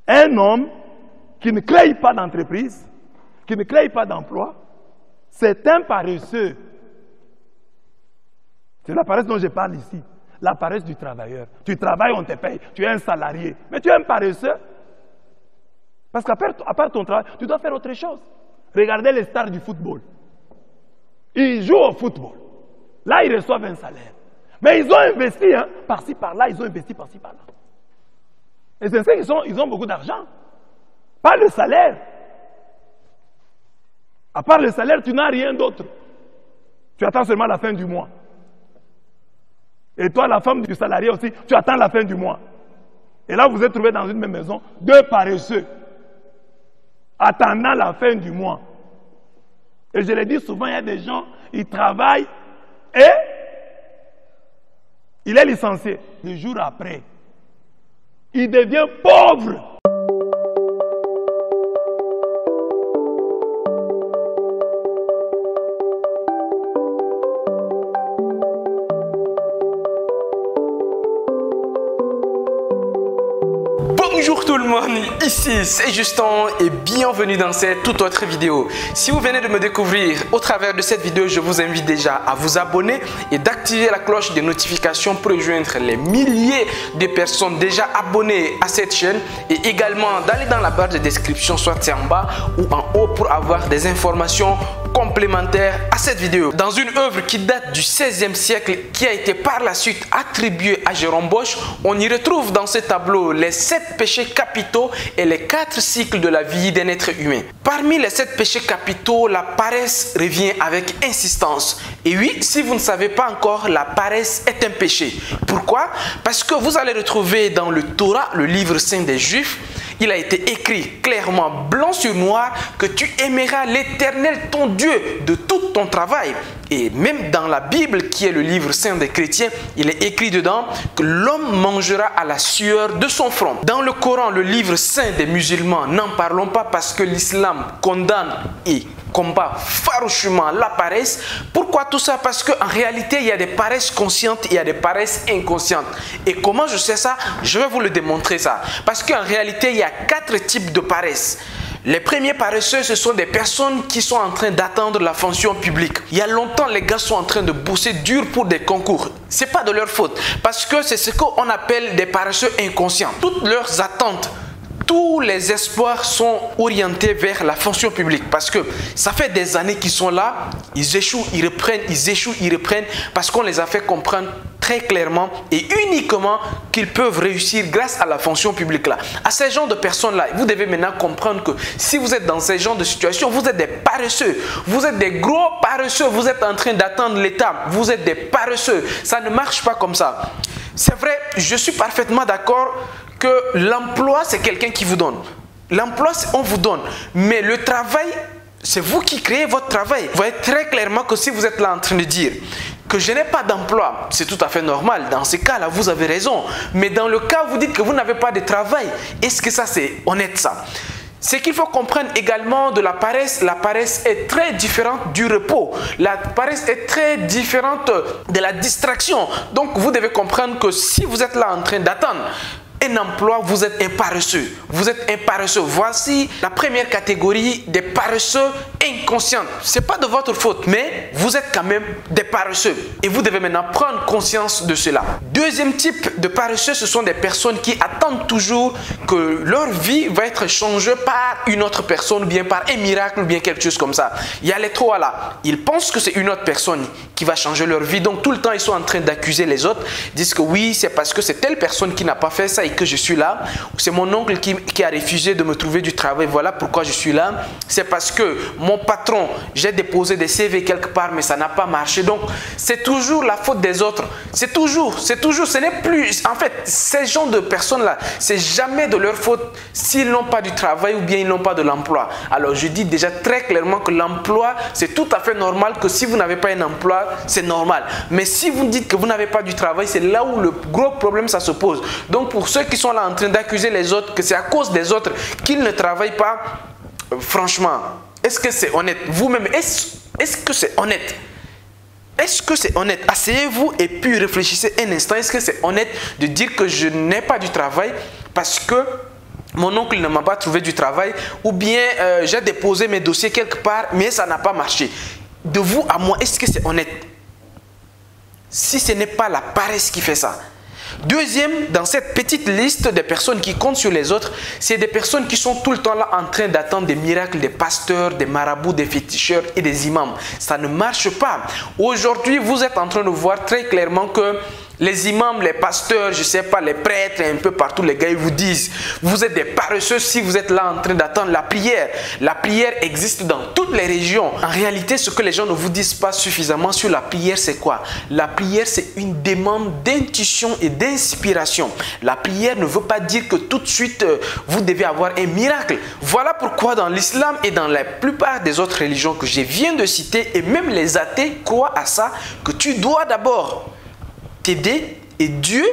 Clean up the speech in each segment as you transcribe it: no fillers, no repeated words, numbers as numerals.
Un homme qui ne crée pas d'entreprise, qui ne crée pas d'emploi, c'est un paresseux. C'est la paresse dont je parle ici. La paresse du travailleur. Tu travailles, on te paye. Tu es un salarié. Mais tu es un paresseux. Parce qu'à part ton travail, tu dois faire autre chose. Regardez les stars du football. Ils jouent au football. Là, ils reçoivent un salaire. Mais ils ont investi, hein, par-ci, par-là. Ils ont investi par-ci, par-là. Et c'est ça qu'ils ont beaucoup d'argent. Pas le salaire. À part le salaire, tu n'as rien d'autre. Tu attends seulement la fin du mois. Et toi, la femme du salarié aussi, tu attends la fin du mois. Et là, vous êtes trouvés dans une même maison, deux paresseux, attendant la fin du mois. Et je le dis souvent, il y a des gens, ils travaillent et il est licencié. Le jour après, il devient pauvre. Bonjour tout le monde, ici c'est Justin et bienvenue dans cette toute autre vidéo. Si vous venez de me découvrir au travers de cette vidéo, je vous invite déjà à vous abonner et d'activer la cloche des notifications pour rejoindre les milliers de personnes déjà abonnées à cette chaîne et également d'aller dans la barre de description, soit c'est en bas ou en haut pour avoir des informations complémentaires à cette vidéo. Dans une œuvre qui date du XVIe siècle qui a été par la suite attribuée à Jérôme Bosch, on y retrouve dans ce tableau les 7 péchés capitaux et les 4 cycles de la vie d'un être humain. Parmi les 7 péchés capitaux, la paresse revient avec insistance. Et oui, si vous ne savez pas encore, la paresse est un péché. Pourquoi? Parce que vous allez retrouver dans le Torah, le livre saint des Juifs, il a été écrit clairement, blanc sur noir, que tu aimeras l'Éternel, ton Dieu, de tout ton travail. Et même dans la Bible, qui est le livre saint des chrétiens, il est écrit dedans que l'homme mangera à la sueur de son front. Dans le Coran, le livre saint des musulmans, n'en parlons pas parce que l'islam condamne et combat farouchement la paresse. Pourquoi tout ça? Parce qu'en réalité, il y a des paresses conscientes et il y a des paresses inconscientes. Et comment je sais ça? Je vais vous le démontrer ça. Parce qu'en réalité, il y a 4 types de paresse. Les premiers paresseux, ce sont des personnes qui sont en train d'attendre la fonction publique. Il y a longtemps, les gars sont en train de bosser dur pour des concours. Ce n'est pas de leur faute. Parce que c'est ce qu'on appelle des paresseux inconscients. Toutes leurs attentes, tous les espoirs sont orientés vers la fonction publique parce que ça fait des années qu'ils sont là, ils échouent, ils reprennent, ils échouent, ils reprennent parce qu'on les a fait comprendre très clairement et uniquement qu'ils peuvent réussir grâce à la fonction publique là. À ces gens de personnes là, vous devez maintenant comprendre que si vous êtes dans ces genres de situations, vous êtes des paresseux, vous êtes des gros paresseux, vous êtes en train d'attendre l'État, vous êtes des paresseux, ça ne marche pas comme ça. C'est vrai, je suis parfaitement d'accord que l'emploi, c'est quelqu'un qui vous donne. L'emploi, on vous donne. Mais le travail, c'est vous qui créez votre travail. Vous voyez très clairement que si vous êtes là en train de dire que je n'ai pas d'emploi, c'est tout à fait normal. Dans ces cas-là, vous avez raison. Mais dans le cas où vous dites que vous n'avez pas de travail, est-ce que ça, c'est honnête ça? Ce qu'il faut comprendre également de la paresse est très différente du repos. La paresse est très différente de la distraction. Donc, vous devez comprendre que si vous êtes là en train d'attendre un emploi, vous êtes un paresseux. Vous êtes un paresseux. Voici la première catégorie des paresseux inconscients. Ce n'est pas de votre faute, mais vous êtes quand même des paresseux. Et vous devez maintenant prendre conscience de cela. Deuxième type de paresseux, ce sont des personnes qui attendent toujours que leur vie va être changée par une autre personne, ou bien par un miracle, ou bien quelque chose comme ça. Il y a les trois là. Ils pensent que c'est une autre personne qui va changer leur vie. Donc tout le temps, ils sont en train d'accuser les autres. Ils disent que oui, c'est parce que c'est telle personne qui n'a pas fait ça que je suis là, c'est mon oncle qui a refusé de me trouver du travail, voilà pourquoi je suis là, c'est parce que mon patron, j'ai déposé des CV quelque part mais ça n'a pas marché, donc c'est toujours la faute des autres, c'est toujours, ce n'est plus, en fait, ces gens de personnes là, c'est jamais de leur faute s'ils n'ont pas du travail ou bien ils n'ont pas de l'emploi. Alors je dis déjà très clairement que l'emploi, c'est tout à fait normal, que si vous n'avez pas un emploi, c'est normal, mais si vous dites que vous n'avez pas du travail, c'est là où le gros problème ça se pose. Donc pour ceux qui sont là en train d'accuser les autres que c'est à cause des autres qu'ils ne travaillent pas, franchement, est-ce que c'est honnête? Vous-même, est-ce que c'est honnête? Est-ce que c'est honnête? Asseyez-vous et puis réfléchissez un instant. Est-ce que c'est honnête de dire que je n'ai pas du travail parce que mon oncle ne m'a pas trouvé du travail, ou bien j'ai déposé mes dossiers quelque part, mais ça n'a pas marché. De vous à moi, est-ce que c'est honnête? Si ce n'est pas la paresse qui fait ça. Deuxième, dans cette petite liste des personnes qui comptent sur les autres, c'est des personnes qui sont tout le temps là en train d'attendre des miracles des pasteurs, des marabouts, des féticheurs et des imams. Ça ne marche pas. Aujourd'hui, vous êtes en train de voir très clairement que les imams, les pasteurs, je ne sais pas, les prêtres, un peu partout, les gars, ils vous disent, vous êtes des paresseux si vous êtes là en train d'attendre la prière. La prière existe dans toutes les régions. En réalité, ce que les gens ne vous disent pas suffisamment sur la prière, c'est quoi? La prière, c'est une demande d'intuition et d'inspiration. La prière ne veut pas dire que tout de suite, vous devez avoir un miracle. Voilà pourquoi dans l'islam et dans la plupart des autres religions que je viens de citer, et même les athées croient à ça, que tu dois d'abord t'aider et Dieu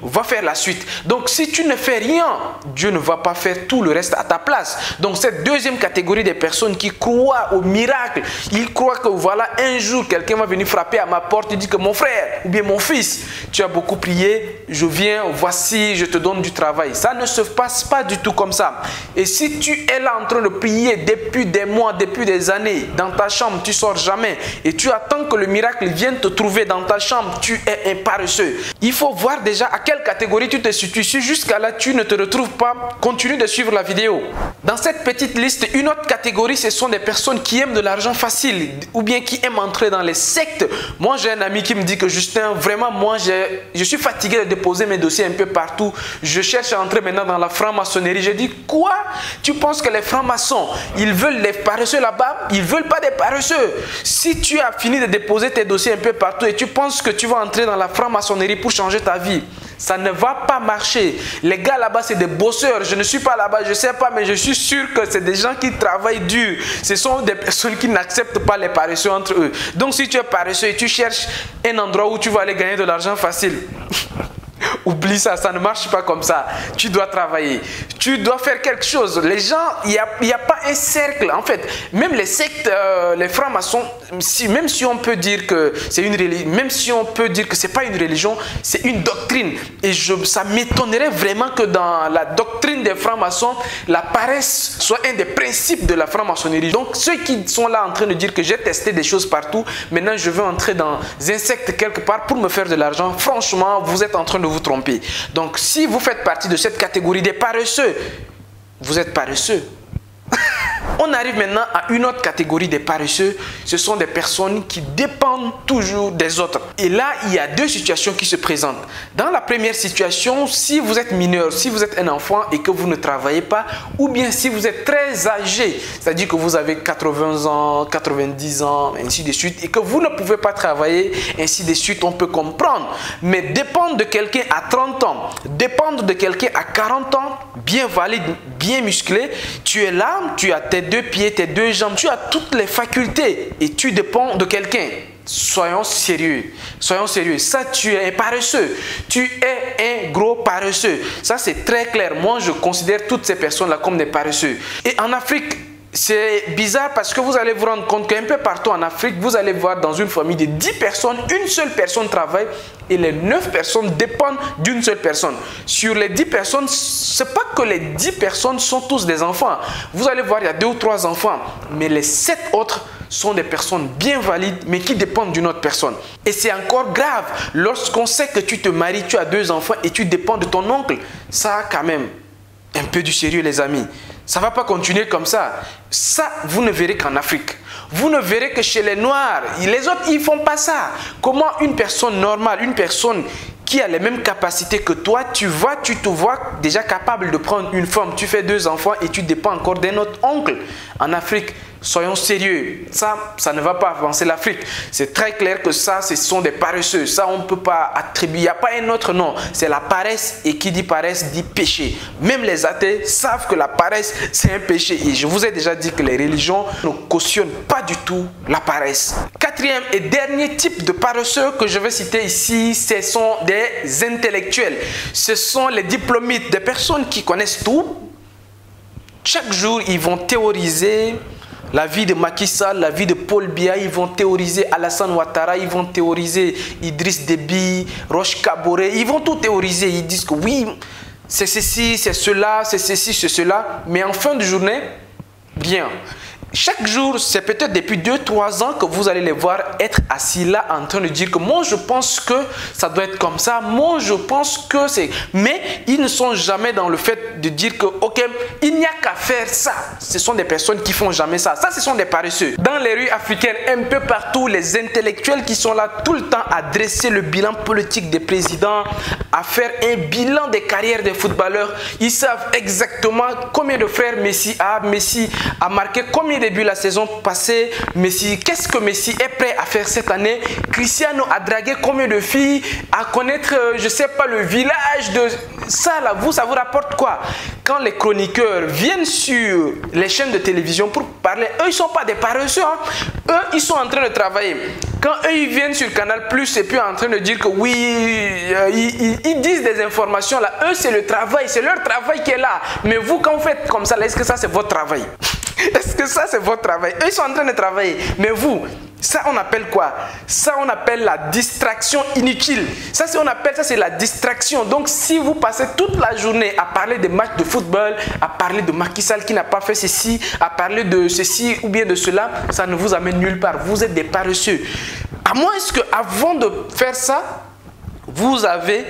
va faire la suite. Donc si tu ne fais rien, Dieu ne va pas faire tout le reste à ta place. Donc cette deuxième catégorie des personnes qui croient au miracle, ils croient que voilà, un jour quelqu'un va venir frapper à ma porte et dire que mon frère ou bien mon fils, tu as beaucoup prié, je viens, voici, je te donne du travail. Ça ne se passe pas du tout comme ça. Et si tu es là en train de prier depuis des mois, depuis des années, dans ta chambre, tu sors jamais et tu attends que le miracle vienne te trouver dans ta chambre, tu es un paresseux. Il faut voir déjà à quelle catégorie tu te situes. Si jusqu'à là tu ne te retrouves pas, continue de suivre la vidéo. Dans cette petite liste, une autre catégorie, ce sont des personnes qui aiment de l'argent facile ou bien qui aiment entrer dans les sectes. Moi j'ai un ami qui me dit que Justin, vraiment moi je suis fatigué de déposer mes dossiers un peu partout. Je cherche à entrer maintenant dans la franc-maçonnerie. J'ai dit quoi? Tu penses que les francs-maçons, ils veulent les paresseux là-bas? Ils veulent pas des paresseux. Si tu as fini de déposer tes dossiers un peu partout et tu penses que tu vas entrer dans la franc-maçonnerie pour changer ta vie, ça ne va pas marcher. Les gars là-bas, c'est des bosseurs. Je ne suis pas là-bas, je ne sais pas, mais je suis sûr que c'est des gens qui travaillent dur. Ce sont des personnes qui n'acceptent pas les paresseux entre eux. Donc si tu es paresseux et tu cherches un endroit où tu vas aller gagner de l'argent facile, oublie ça, ça ne marche pas comme ça. Tu dois travailler, tu dois faire quelque chose. Les gens, il n'y a pas un cercle. En fait, même les sectes, les francs-maçons, même si on peut dire que c'est une religion, même si on peut dire que c'est pas une religion, c'est une doctrine. Et ça m'étonnerait vraiment que dans la doctrine des francs-maçons, la paresse soit un des principes de la franc-maçonnerie. Donc ceux qui sont là en train de dire que j'ai testé des choses partout, maintenant je veux entrer dans un secte quelque part pour me faire de l'argent, franchement, vous êtes en train de vous tromper. Donc si vous faites partie de cette catégorie des paresseux, vous êtes paresseux. On arrive maintenant à une autre catégorie des paresseux. Ce sont des personnes qui dépendent toujours des autres. Et là, il y a deux situations qui se présentent. Dans la première situation, si vous êtes mineur, si vous êtes un enfant et que vous ne travaillez pas, ou bien si vous êtes très âgé, c'est-à-dire que vous avez 80 ans, 90 ans, ainsi de suite, et que vous ne pouvez pas travailler, ainsi de suite, on peut comprendre. Mais dépendre de quelqu'un à 30 ans, dépendre de quelqu'un à 40 ans, bien valide, bien musclé, tu es là, tu as tes deux pieds, tes deux jambes, tu as toutes les facultés et tu dépends de quelqu'un. Soyons sérieux, soyons sérieux. Ça, tu es un paresseux. Tu es un gros paresseux. Ça, c'est très clair. Moi, je considère toutes ces personnes-là comme des paresseux. Et en Afrique, c'est bizarre parce que vous allez vous rendre compte qu'un peu partout en Afrique, vous allez voir dans une famille de 10 personnes, une seule personne travaille et les 9 personnes dépendent d'une seule personne. Sur les 10 personnes, ce n'est pas que les 10 personnes sont tous des enfants. Vous allez voir, il y a 2 ou 3 enfants, mais les 7 autres sont des personnes bien valides, mais qui dépendent d'une autre personne. Et c'est encore grave lorsqu'on sait que tu te maries, tu as 2 enfants et tu dépends de ton oncle. Ça a quand même un peu du sérieux, les amis. Ça ne va pas continuer comme ça. Ça, vous ne verrez qu'en Afrique. Vous ne verrez que chez les Noirs. Les autres, ils ne font pas ça. Comment une personne normale, une personne qui a les mêmes capacités que toi, tu te vois déjà capable de prendre une femme, tu fais 2 enfants et tu dépends encore d'un autre oncle. En Afrique, soyons sérieux. Ça ne va pas avancer l'Afrique. C'est très clair que ça, ce sont des paresseux. Ça, on ne peut pas attribuer. Il n'y a pas un autre nom. C'est la paresse. Et qui dit paresse dit péché. Même les athées savent que la paresse, c'est un péché. Et je vous ai déjà dit que les religions ne cautionnent pas du tout la paresse. Quatrième et dernier type de paresseux que je vais citer ici, ce sont des intellectuels. Ce sont les diplomites, des personnes qui connaissent tout. Chaque jour, ils vont théoriser la vie de Macky Sall, la vie de Paul Biya, ils vont théoriser Alassane Ouattara, ils vont théoriser Idriss Déby, Roch Kaboré, ils vont tout théoriser. Ils disent que oui, c'est ceci, c'est cela, c'est ceci, c'est cela. Mais en fin de journée, bien. Chaque jour, c'est peut-être depuis 2-3 ans que vous allez les voir être assis là en train de dire que moi je pense que ça doit être comme ça, moi je pense que c'est... Mais ils ne sont jamais dans le fait de dire que ok, il n'y a qu'à faire ça. Ce sont des personnes qui font jamais ça. Ça, ce sont des paresseux. Dans les rues africaines, un peu partout, les intellectuels qui sont là tout le temps à dresser le bilan politique des présidents, à faire un bilan des carrières des footballeurs. Ils savent exactement combien de frères Messi a marqué, combien de buts la saison passée, Messi, qu'est-ce que Messi est prêt à faire cette année, Cristiano a dragué combien de filles, à connaître, je sais pas, le village de ça là, ça vous rapporte quoi? Quand les chroniqueurs viennent sur les chaînes de télévision pour parler, eux ils sont pas des paresseux, hein. Eux ils sont en train de travailler. Quand eux ils viennent sur Canal Plus et puis en train de dire que oui, ils disent des informations là, eux c'est le travail, c'est leur travail qui est là. Mais vous quand vous faites comme ça, est-ce que ça c'est votre travail? Est-ce que ça c'est votre travail? Eux ils sont en train de travailler, mais vous, ça on appelle quoi? Ça on appelle la distraction inutile. Ça c'est la distraction. Donc si vous passez toute la journée à parler des matchs de football, à parler de Macky Sall qui n'a pas fait ceci, à parler de ceci ou bien de cela, ça ne vous amène nulle part. Vous êtes des paresseux. À moins est-ce que avant de faire ça, vous avez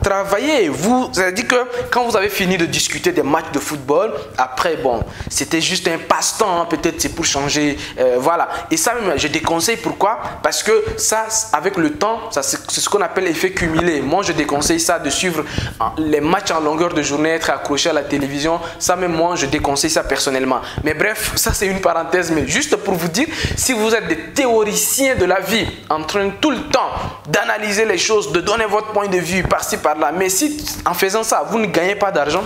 travailler. C'est-à-dire que quand vous avez fini de discuter des matchs de football, après, bon, c'était juste un passe-temps, hein, peut-être c'est pour changer, voilà. Et ça, je déconseille. Pourquoi? Parce que ça, avec le temps, c'est ce qu'on appelle l'effet cumulé. Moi, je déconseille ça de suivre les matchs en longueur de journée, être accroché à la télévision. Ça, même moi, je déconseille ça personnellement. Mais bref, ça, c'est une parenthèse. Mais juste pour vous dire, si vous êtes des théoriciens de la vie, en train tout le temps d'analyser les choses, de donner votre point de vue par-ci, par-là, mais si en faisant ça, vous ne gagnez pas d'argent,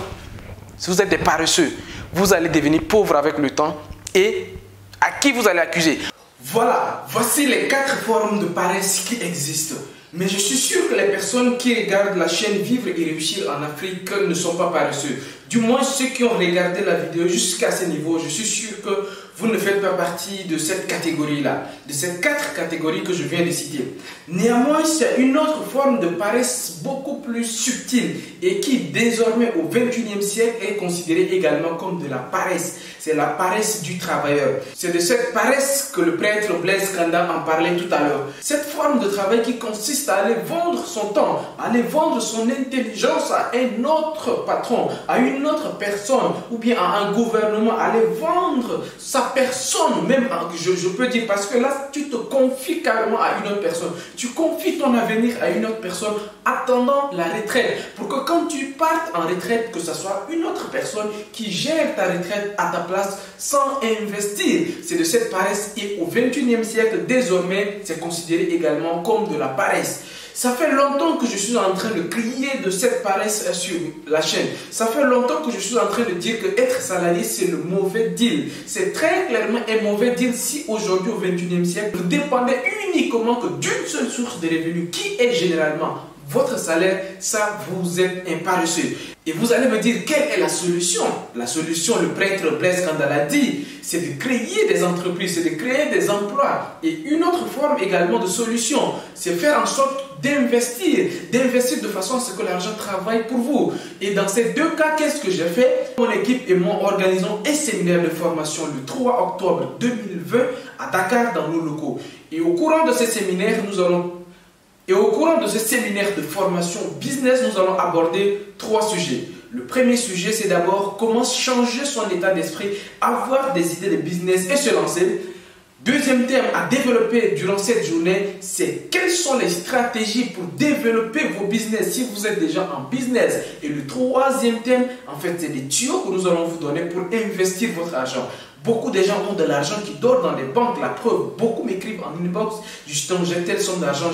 si vous êtes des paresseux, vous allez devenir pauvre avec le temps. Et à qui vous allez accuser? Voilà, voici les 4 formes de paresse qui existent. Mais je suis sûr que les personnes qui regardent la chaîne Vivre et Réussir en Afrique ne sont pas paresseux. Du moins ceux qui ont regardé la vidéo jusqu'à ce niveau, je suis sûr que vous ne faites pas partie de cette catégorie-là, de ces 4 catégories que je viens de citer. Néanmoins, c'est une autre forme de paresse beaucoup plus subtile et qui désormais au XXIe siècle est considérée également comme de la paresse. C'est la paresse du travailleur. C'est de cette paresse que le prêtre Blaise Kanda en parlait tout à l'heure. Cette forme de travail qui consiste à aller vendre son temps, à aller vendre son intelligence à un autre patron, à une autre personne ou bien à un gouvernement, à aller vendre sa personne, même je peux dire, parce que là tu te confies carrément à une autre personne, tu confies ton avenir à une autre personne attendant la retraite, pour que quand tu partes en retraite, que ce soit une autre personne qui gère ta retraite à ta place sans investir. C'est de cette paresse et au XXIe siècle désormais c'est considéré également comme de la paresse. Ça fait longtemps que je suis en train de crier de cette paresse sur la chaîne. Ça fait longtemps que je suis en train de dire que être salarié, c'est le mauvais deal. C'est très clairement un mauvais deal si aujourd'hui, au XXIe siècle, vous dépendez uniquement que d'une seule source de revenus qui est généralement votre salaire. Ça, vous êtes un paresseux. Et vous allez me dire, quelle est la solution? La solution, le prêtre Blaise Kanda l'a dit, c'est de créer des entreprises, c'est de créer des emplois. Et une autre forme également de solution, c'est faire en sorte d'investir de façon à ce que l'argent travaille pour vous. Et dans ces 2 cas, qu'est-ce que j'ai fait? Mon équipe et moi organisons un séminaire de formation le 3 octobre 2020 à Dakar dans nos locaux. Et au courant de ce séminaire, de formation business, nous allons aborder 3 sujets. Le premier sujet, c'est d'abord comment changer son état d'esprit, avoir des idées de business et se lancer. Deuxième thème à développer durant cette journée, c'est quelles sont les stratégies pour développer vos business si vous êtes déjà en business. Et le troisième thème, en fait, c'est des tuyaux que nous allons vous donner pour investir votre argent. Beaucoup de gens ont de l'argent qui dort dans les banques. La preuve, beaucoup m'écrivent en inbox, justement, j'ai telle somme d'argent,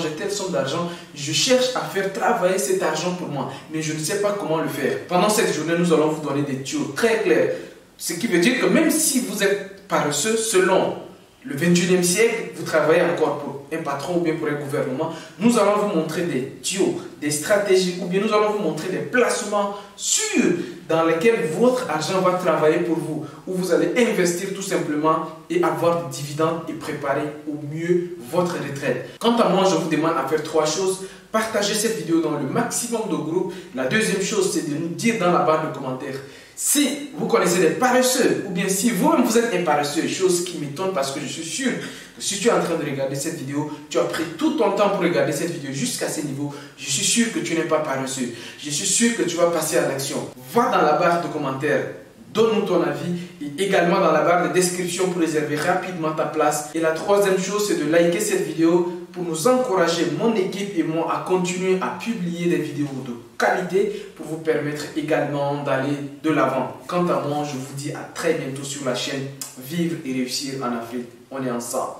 je cherche à faire travailler cet argent pour moi, mais je ne sais pas comment le faire. Pendant cette journée, nous allons vous donner des tuyaux très clairs. Ce qui veut dire que même si vous êtes paresseux, selon le XXIe siècle, vous travaillez encore pour un patron ou bien pour un gouvernement, nous allons vous montrer des tuyaux, des stratégies, ou bien nous allons vous montrer des placements sûrs dans lesquels votre argent va travailler pour vous, où vous allez investir tout simplement et avoir des dividendes et préparer au mieux votre retraite. Quant à moi, je vous demande à faire 3 choses. partagez cette vidéo dans le maximum de groupes. La deuxième chose, c'est de nous dire dans la barre de commentaires si vous connaissez des paresseux ou bien si vous-même vous êtes un paresseux, chose qui m'étonne parce que je suis sûr que si tu es en train de regarder cette vidéo, tu as pris tout ton temps pour regarder cette vidéo jusqu'à ce niveau. Je suis sûr que tu n'es pas paresseux. Je suis sûr que tu vas passer à l'action. Va dans la barre de commentaires. Donne-nous ton avis et également dans la barre de description pour réserver rapidement ta place. Et la troisième chose, c'est de liker cette vidéo pour nous encourager, mon équipe et moi, à continuer à publier des vidéos de qualité pour vous permettre également d'aller de l'avant. Quant à moi, je vous dis à très bientôt sur la chaîne Vivre et réussir en Afrique. On est ensemble.